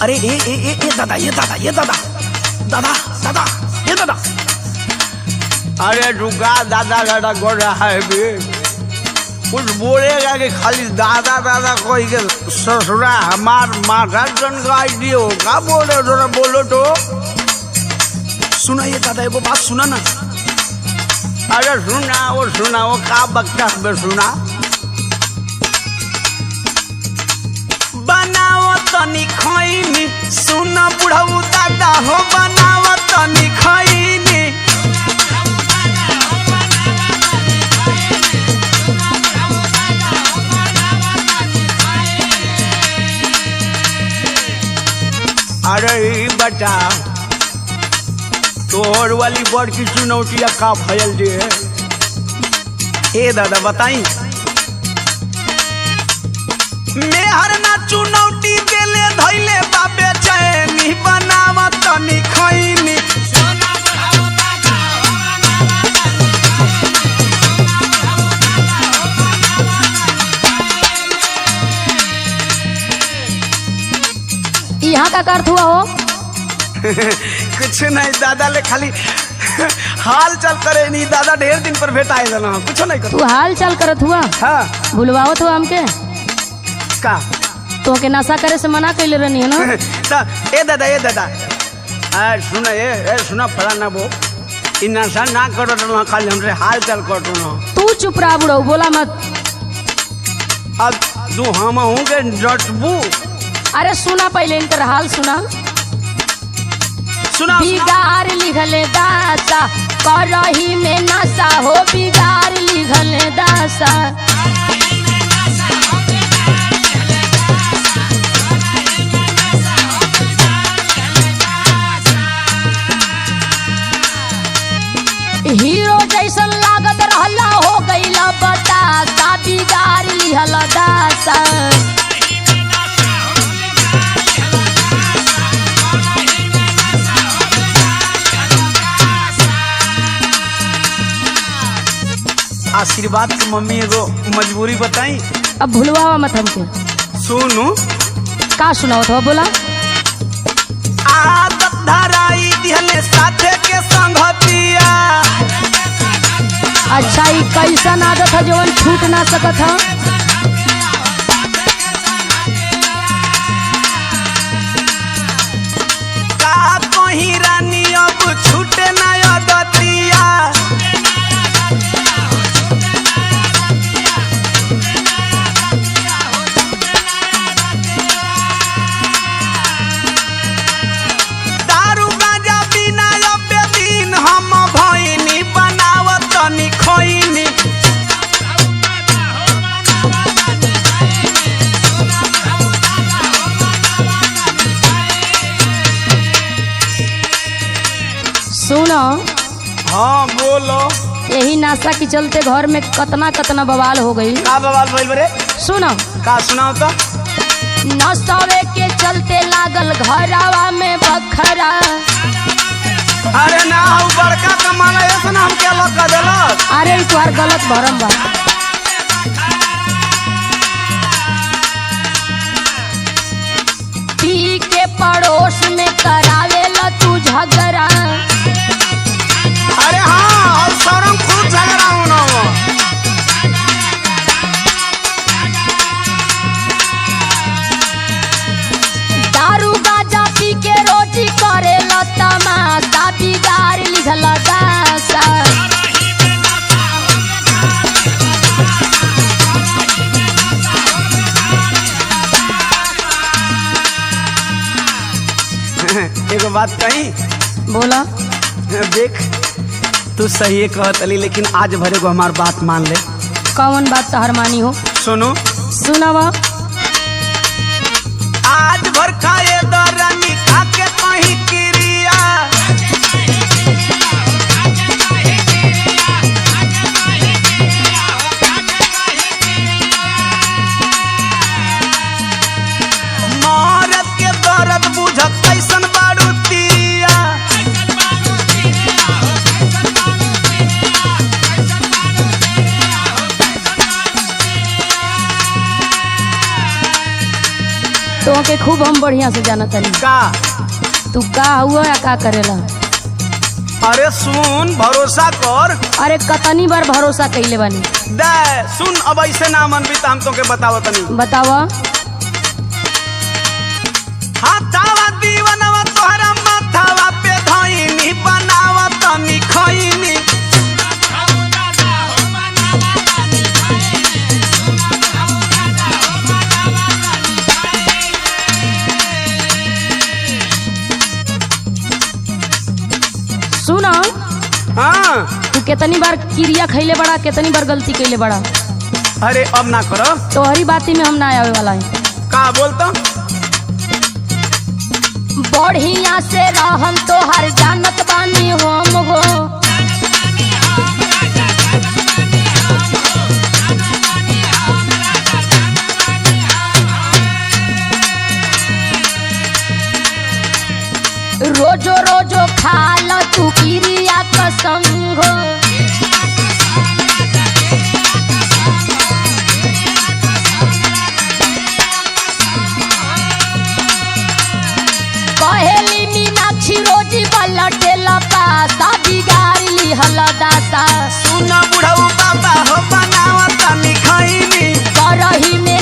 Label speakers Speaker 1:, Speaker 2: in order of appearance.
Speaker 1: अरे ए दादा ये दादा दादा दादा ये दादा।
Speaker 2: अरे रुका दादा दादा कर रहा है भी कुछ बोलेगा कि खाली दादा दादा कोई के ससुरा हमार माथा चनकाई दियो का बोल रहे हो बोलो तो।
Speaker 1: सुना ये दादा वो बात सुना ना।
Speaker 2: अरे सुनाओ का बकता है सुना।
Speaker 1: बनाओ तनी खैनी सुन बुढ़ऊ दादा हो बनाओ तनी खैनी।
Speaker 2: अरे बता तोहर वाली बड़ की चुनौतिया का भयल जे
Speaker 1: ए दादा बताई। मैं हर ना चुनौती देले धैले बाबे चैनी बनावा तनी खैनी।
Speaker 3: यहाँ का अर्थ हुआ हो?
Speaker 1: कुछ नहीं दादा ले खाली हाल चाल करे नहीं दादा ढेर दिन पर भेटा आए ना कुछ नहीं कर।
Speaker 3: तू हाल चाल करत हुआ?
Speaker 1: हाँ
Speaker 3: भूलवावत हुआ हमके
Speaker 1: का
Speaker 3: तो के नशा करे से मना कैले रहनी है ना।
Speaker 1: ए दादा
Speaker 2: सुना फलाना वो इ नशा ना करो ना खाली हमसे हाल चाल करो ना।
Speaker 3: तू चुप रहा बुढ़ऊ बोला मत।
Speaker 2: अब तू हम हूँ के डटबू।
Speaker 3: अरे सुना पहले इनकर हाल सुना। बिगाड़ लिखले दासा करही में नशा हो बिगाड़ लिखले दासा। हीरो जैसन लागत रहला हो गईला बतासा बिगाड़ लिहल दासा।
Speaker 1: आशीर्वाद की मम्मी एगो मजबूरी बताई।
Speaker 3: अब भूलवा मत हमके।
Speaker 1: सुनू
Speaker 3: का सुनाओ तो बोला।
Speaker 1: आदत धराई दिहले साथे के संगतिया।
Speaker 3: अच्छा ये कैसा आदत है जो छूट ना सकत है?
Speaker 1: का कहीं रानी अब छूटे ना आदतिया। दारू गांजा बिना अब दिन हम भइनी बनावत तनी खैनी।
Speaker 3: सुनो
Speaker 1: हाँ बोलो।
Speaker 3: यही नाशा के चलते घर में कतना बवाल हो गई।
Speaker 1: का बवाल भइल बरे?
Speaker 3: सुनो
Speaker 1: का सुनाओ तो।
Speaker 3: नशवे के चलते लागल घरवा में बखरा।
Speaker 1: अरे ना हूँ बड़का कमाल ऐसा ना हम क्या लोग का दिलक।
Speaker 3: अरे तुम्हार गलत भरम बा। पी के पड़ोस में करावे ला तू झगड़ा।
Speaker 1: अरे हाँ और सौरम खूब झगड़ा होना हो।
Speaker 3: दारू गाजा पी के रोटी करे ला तमाशा बिगाड़ लिखल दासा।
Speaker 1: एगो बात कही।
Speaker 3: बोला।
Speaker 1: देख तू सही कहत अली लेकिन आज भरे को हमार बात मान ले।
Speaker 3: कौन बात तहर मानी हो?
Speaker 1: सुनो
Speaker 3: सुनावा।
Speaker 1: आज भर खाए दरानी खाके कहीं क्रिया। मरद के दर्द बुझत कैसन बारूतिया।
Speaker 3: तो के खूब हम बढ़िया से जाना तनी।
Speaker 2: का
Speaker 3: तू का हुआ या का करेला?
Speaker 2: अरे सुन भरोसा कर।
Speaker 3: अरे कतनी बार भरोसा कैले बानी।
Speaker 2: दे सुन अब ऐसे ना मन भी तो हम तोके बताव तनी।
Speaker 3: बतावा।
Speaker 2: हाथावा दीवनवा तोहरा माथावा पे धइनी बनावा तनी खइनी।
Speaker 3: सुना
Speaker 2: हाँ
Speaker 3: तू कितनी बार क्रिया खैले बड़ा, कितनी बार गलती कैले बड़ा।
Speaker 2: अरे अब ना करो।
Speaker 3: तोहरी बाती में हम ना आवे वाला है।
Speaker 2: का बोलता
Speaker 3: बढ़िया से रहम तोहर जानत बानी हम हो। रोजो रोजो खाला तू क्रिया कसम हो। कहेली मीनाक्षी रोजी बलटेला पासा बिगाड़ ली हलदासा।
Speaker 2: सुना बुढ़ऊ बाबा हो बनावा तनी खइनी।
Speaker 3: करही में